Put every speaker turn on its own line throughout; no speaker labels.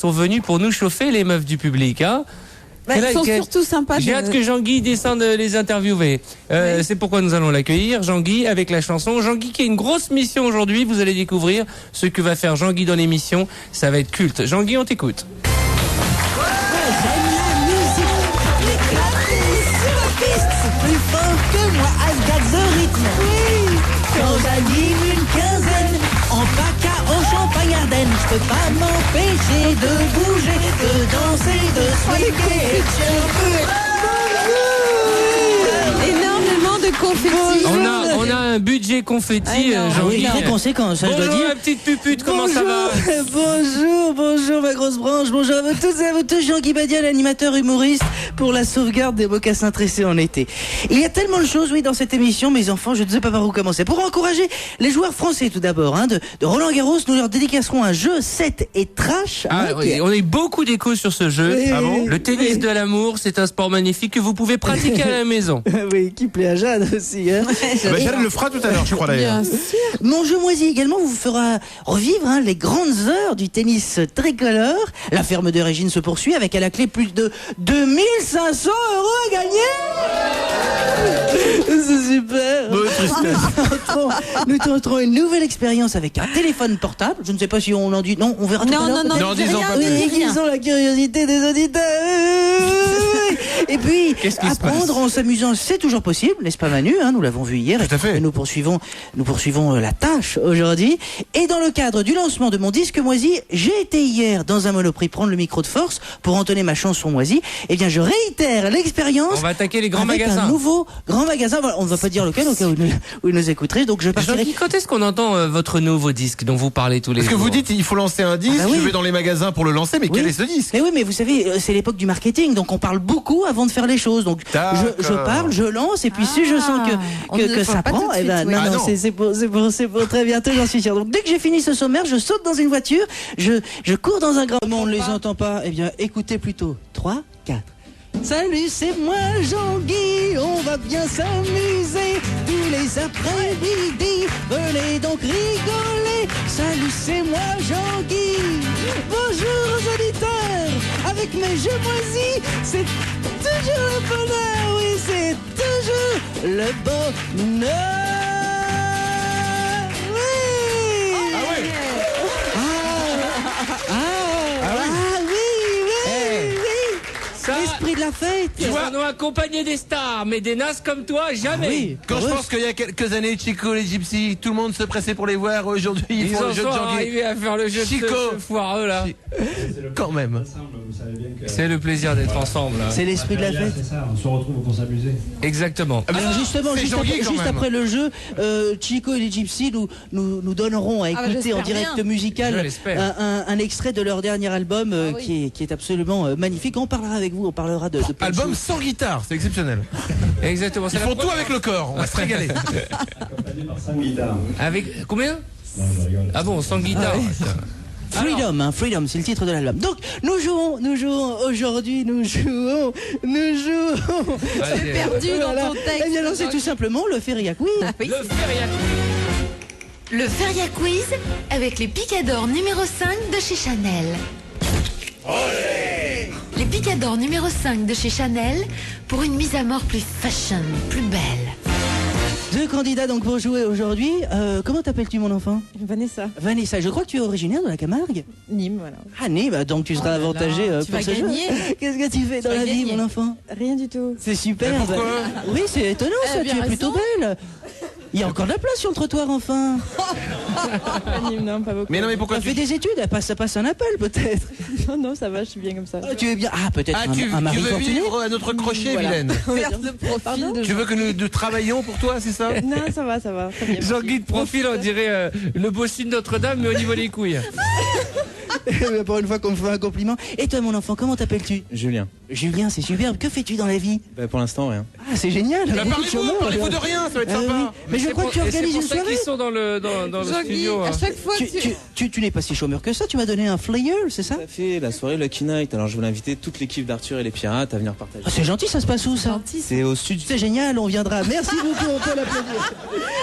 sont venues pour nous chauffer, les meufs du public. Hein.
Ils sont surtout sympas.
J'ai hâte que Jean-Guy descende les interviewer. C'est pourquoi nous allons l'accueillir, Jean-Guy, avec la chanson. Jean-Guy qui a une grosse mission aujourd'hui. Vous allez découvrir ce que va faire Jean-Guy dans l'émission. Ça va être culte. Jean-Guy, on t'écoute.
Plus fort que moi, I've got the rythme. Oui, quand j'anime une quinzaine, en PACA, en Champagne-Ardenne, je peux pas m'empêcher de bouger, de danser, de swinguer et de chanter.
Énormément de confettis.
On a un budget confetti, Jean-Guy.
Très conséquent, ça je dois dire.
Ma petite pupute, comment ça va?
Bonjour ma grosse branche, bonjour à vous tous et à vous tous, Jean-Guy Badia, l'animateur humoriste pour la sauvegarde des mocassins tressés en été. Il y a tellement de choses, oui, dans cette émission, mes enfants, je ne sais pas par où commencer. Pour encourager les joueurs français tout d'abord, de Roland Garros, nous leur dédicacerons un jeu 7 et trash.
Oui, on a eu beaucoup d'échos sur ce jeu.
Oui, oui,
le tennis de l'amour, c'est un sport magnifique que vous pouvez pratiquer à la maison.
Oui, qui plaît à Jade aussi. Hein.
Jade le fera tout à l'heure, je crois d'ailleurs.
Bien sûr.
Mon jeu moisi également vous fera revivre les grandes heures du tennis tricolore. La ferme de Régine se poursuit avec à la clé plus de 2500 € à gagner. C'est super. Nous tenterons une nouvelle expérience avec un téléphone portable. Je ne sais pas si on en dit. Non, on verra tout à l'heure.
Non, disons pas plus.
Aiguisons la curiosité des auditeurs. Et puis, apprendre en s'amusant, c'est toujours possible, n'est-ce pas Manu, nous l'avons vu hier.
Tout à fait.
Et nous poursuivons la tâche aujourd'hui. Et dans le cadre du lancement de mon disque moisi, j'ai été hier dans un Monoprix prendre le micro de force pour entonner ma chanson moisie. Eh bien, je réitère l'expérience.
On va attaquer les grands
avec
magasins.
un nouveau grand magasin. Voilà, on ne va pas dire lequel au cas où vous nous écouterez. Donc je partirai.
Jean-Guy, quand est-ce qu'on entend votre nouveau disque dont vous parlez tous les jours?
Parce que vous dites il faut lancer un disque,
oui.
je vais dans les magasins pour le lancer, mais quel est ce disque?
Mais oui, mais vous savez, c'est l'époque du marketing, donc on parle beaucoup avant de faire les choses. Donc je parle, je lance, et puis si je sens que ça prend, eh ben non, c'est pour très bientôt, j'en suis sûr. Donc dès que j'ai fini ce sommaire, je saute dans une voiture, je cours dans un grand. Comment on ne les entend pas? Eh bien, écoutez plutôt. 3, 4. Salut, c'est moi Jean-Guy, on va bien s'amuser tous les après-midi, venez donc rigoler. Salut, c'est moi Jean-Guy, bonjour aux auditeurs, avec mes jeux moisis, c'est toujours le bonheur, oui, c'est toujours le bonheur. Oui.
Ah ouais.
L'esprit de la fête.
Ils nous accompagner des stars, mais des nazes comme toi, jamais.
Oui.
Quand je pense qu'il y a quelques années, Chico, les Gypsies, tout le monde se pressait pour les voir. Aujourd'hui, ils
Ils
font
en
le jeu de
sont
Jean-Guy.
arrivés à faire le jeu
Chico.
de ce foireux là.
Quand même.
C'est le plaisir d'être ensemble. Là.
C'est l'esprit de la fête.
C'est ça, on se retrouve pour s'amuser.
Exactement.
Alors justement,
c'est
juste,
Jean-Guy,
après,
quand
juste
même.
après le jeu, Chico et les Gypsies nous donneront à écouter
j'espère
en direct
bien.
Je
musical
l'espère.
un extrait de leur dernier album qui est absolument magnifique. On parlera avec vous, on parlera de plein de
Album
choses.
sans guitare, c'est exceptionnel.
Exactement.
Ils
C'est la
font tout
première.
avec le corps, on va se régaler.
Accompagné par 5 guitares.
Avec combien?
Non, je rigole.
Ah bon, sans guitare.
Freedom, Freedom, c'est le titre de l'album. Donc, nous jouons aujourd'hui, nous jouons.
Vas-y.
Perdu
Voilà.
dans ton texte.
Eh bien, non, c'est tout simplement le Feria Quiz.
Le Feria Quiz.
Le Feria Quiz avec les picadors numéro 5 de chez Chanel. Les picadors numéro 5 de chez Chanel pour une mise à mort plus fashion, plus belle.
Deux candidats donc pour jouer aujourd'hui. Comment t'appelles-tu mon enfant?
Vanessa.
Vanessa, je crois que tu es originaire de la Camargue.
Nîmes, voilà.
Ah Nîmes, donc tu seras
là là,
avantagé
tu
pour
vas
ce jeu.
gagner.
Qu'est-ce que tu fais dans
vas
la vie
gagner.
mon enfant?
Rien du tout.
C'est super.
Mais pourquoi
Oui, c'est étonnant ça,
Elle a
tu es
bien
plutôt belle. Il y a encore de la place sur le trottoir enfin.
Pas Nîmes, non, pas beaucoup.
Mais non, mais pourquoi
Tu as fait des études, ça passe un appel peut-être.
Non, non, ça va, je suis bien comme ça.
Ah, tu es bien. Ah, peut-être
tu
un mari
veux
fortuné.
vivre à notre crochet,
Voilà.
Mylène?
Perte de profil.
Tu veux que nous travaillions pour toi, c'est ça?
Non, ça va, très bien.
Jean-Guy de profil, on dirait le bossu de Notre-Dame, mais au niveau des couilles.
Pour une fois qu'on me fait un compliment. Et toi mon enfant, comment t'appelles-tu?
Julien.
Julien, c'est superbe. Que fais-tu dans la vie?
Pour l'instant, rien.
Ah, c'est génial.
Bah,
Beaucoup de chômeurs,
parlez-vous de
alors.
rien, ça va être
Oui.
sympa.
Mais je crois que tu
Et c'est
organises
pour
une
ça
soirée.
qu'ils sont dans le
Jean-Guy,
studio.
à
Hein.
chaque fois
Tu n'es pas si chômeur que ça, tu m'as donné un flyer, c'est ça?
Tout à fait, la soirée Lucky Night. Alors je voulais inviter toute l'équipe d'Arthur et les pirates à venir partager.
Ah, c'est gentil, ça se passe où ça?
C'est au studio.
C'est génial, on viendra. Merci beaucoup, on peut l'applaudir.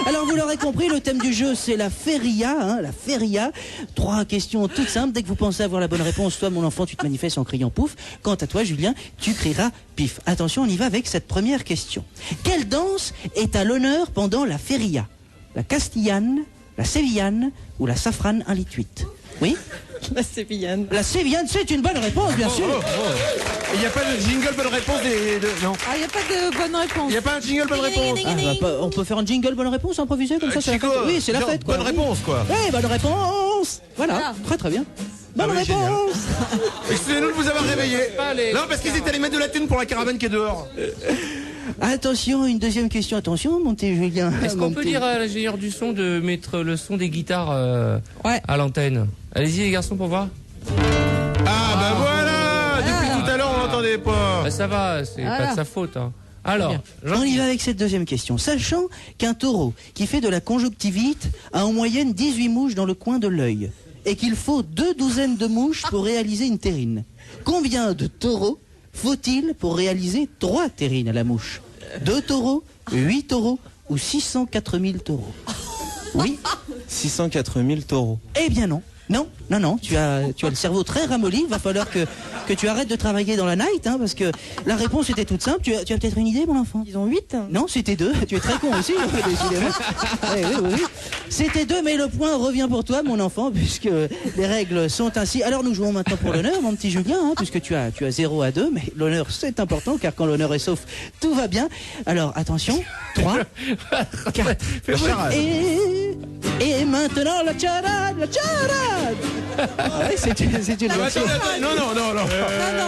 Alors vous l'aurez compris, le thème du jeu c'est la feria, hein, la feria. 3 questions toutes simples. Dès que vous pensez avoir la bonne réponse, toi mon enfant, tu te manifestes en criant pouf. Quant à toi Julien, tu crieras pif. Attention, on y va avec cette première question. Quelle danse est à l'honneur pendant la feria? La castillane, la sévillane ou la safrane 1,8 litre? Oui?
La sévillane.
La sévillane, c'est une bonne réponse, bien sûr.
Il n'y a pas de jingle bonne réponse non.
Ah, il n'y a pas de bonne réponse.
Il n'y a pas un jingle bonne réponse.
Ah, on peut faire un jingle bonne réponse improvisé comme ça, c'est la
Chico,
fête. Oui, c'est la
genre,
fête quoi.
bonne réponse quoi.
Oui, bonne réponse. Voilà,
Voilà.
très très bien. Bonne
oui,
réponse.
Excusez-nous de vous avoir réveillé.
Allez.
Non, parce qu'ils étaient allés mettre de la thune pour la caravane qui est dehors.
Attention, une deuxième question. Attention, mon petit Julien.
Est-ce
Mon
qu'on peut
petit-
dire à l'ingénieur du son de mettre le son des guitares
Ouais.
à l'antenne? Allez-y les garçons pour voir.
Ah bah voilà. Depuis tout à l'heure on l'entendait pas.
Bah, ça va, c'est
Voilà.
pas de sa faute. Hein. Alors,
On y va avec cette deuxième question. Sachant qu'un taureau qui fait de la conjonctivite a en moyenne 18 mouches dans le coin de l'œil et qu'il faut 2 douzaines de mouches pour réaliser une terrine, combien de taureaux faut-il pour réaliser 3 terrines à la mouche? 2 taureaux, 8 taureaux ou 604 000 taureaux? Oui?
604 000 taureaux.
Eh bien non. Non, tu as le cerveau très ramolli, il va falloir que tu arrêtes de travailler dans la night, hein, parce que la réponse était toute simple. Tu as peut-être une idée, mon enfant?
Ils ont 8.
Non, c'était 2. Tu es très con aussi, décidément. Oui. C'était 2, mais le point revient pour toi, mon enfant, puisque les règles sont ainsi. Alors nous jouons maintenant pour l'honneur, mon petit Julien, hein, puisque tu as 0 à 2, mais l'honneur c'est important, car quand l'honneur est sauf, tout va bien. Alors attention, 3, 4, et maintenant la charade. Ah ouais, c'est une version.
Attends, non.
Non,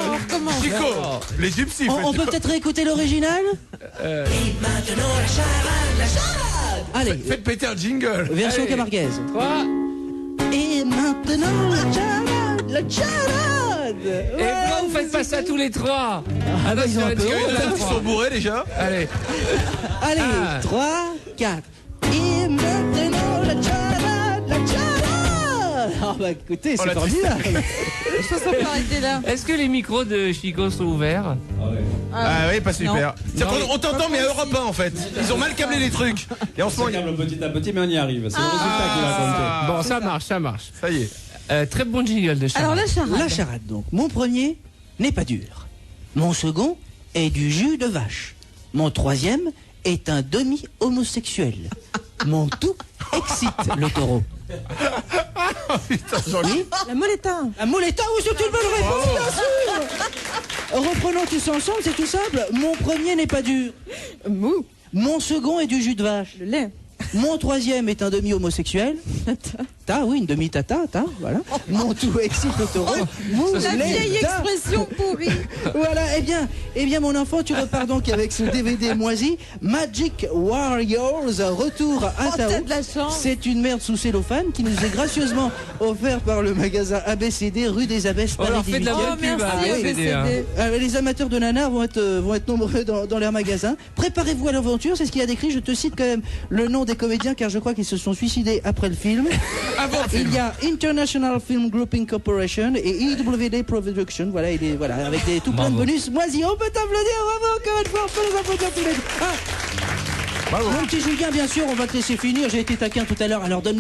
on recommence.
Chico, les gypsies.
On peut peut-être réécouter l'original? Et maintenant la charade. Allez,
Faites péter un jingle.
version
Allez.
camarguaise.
3.
Et maintenant la charade.
Et pourquoi vous faites pas ça tous les 3?
Ah bah, ils ont un peu honte, hein.
Ils sont bourrés déjà.
Allez.
Allez,
Ah.
3, 4. Et maintenant la charade. Ah bah écoutez, c'est
la
formidable.
Je pense qu'on peut arrêter là.
Est-ce que les micros de Chico sont ouverts?
Ah ouais.
Ah oui, pas super. C'est
Non.
qu'on- on t'entend mais à Europe 1 en fait. Ils ont mal câblé les trucs. Et en ce
Ça
moment,
câble petit à petit, mais on y arrive. C'est le résultat qu'il racontait.
Bon, ça marche.
ça y est.
Très bon jingle de Charles.
Alors la charade.
La charade donc. Mon premier n'est pas dur. Mon second est du jus de vache. Mon troisième est un demi-homosexuel. Mon tout excite le taureau. Oui,
La moletta.
la moletta, oui, c'est une bonne réponse, bien sûr. Reprenons tous ensemble, c'est tout simple. Mon premier n'est pas dur.
Mou.
Mon second est du jus de vache.
Le lait.
Mon troisième est un demi-homosexuel. Oui, une demi-tata, voilà. Mon tout excite le taureau.
La vieille expression pourrie.
Voilà, eh bien, mon enfant, tu repars donc avec ce DVD moisi, Magic Warriors, retour à
Oh, t'as
Tao.
de la chance.
C'est une merde sous cellophane qui nous est gracieusement offert par le magasin ABCD, rue des Abbesses,
On
Paris
leur fait de la
18e.
Oh,
bonne pub
merci,
à ABCD, hein.
ABCD.
Les amateurs de nanar vont être nombreux dans leur magasin. Préparez-vous à l'aventure, c'est ce qu'il y a décrit. Je te cite quand même le nom des comédiens car je crois qu'ils se sont suicidés après le film.
Avant le film.
Il y a International Film Group Incorporation et IWD Production. Voilà, avec des tout plein de
Bravo.
bonus. Moisi, on peut t'applaudir, bravo, encore une fois, on peut les applaudir tous les deux. Ah,
Bravo.
mon petit Julien, bien sûr, on va te laisser finir. J'ai été taquin tout à l'heure, alors donne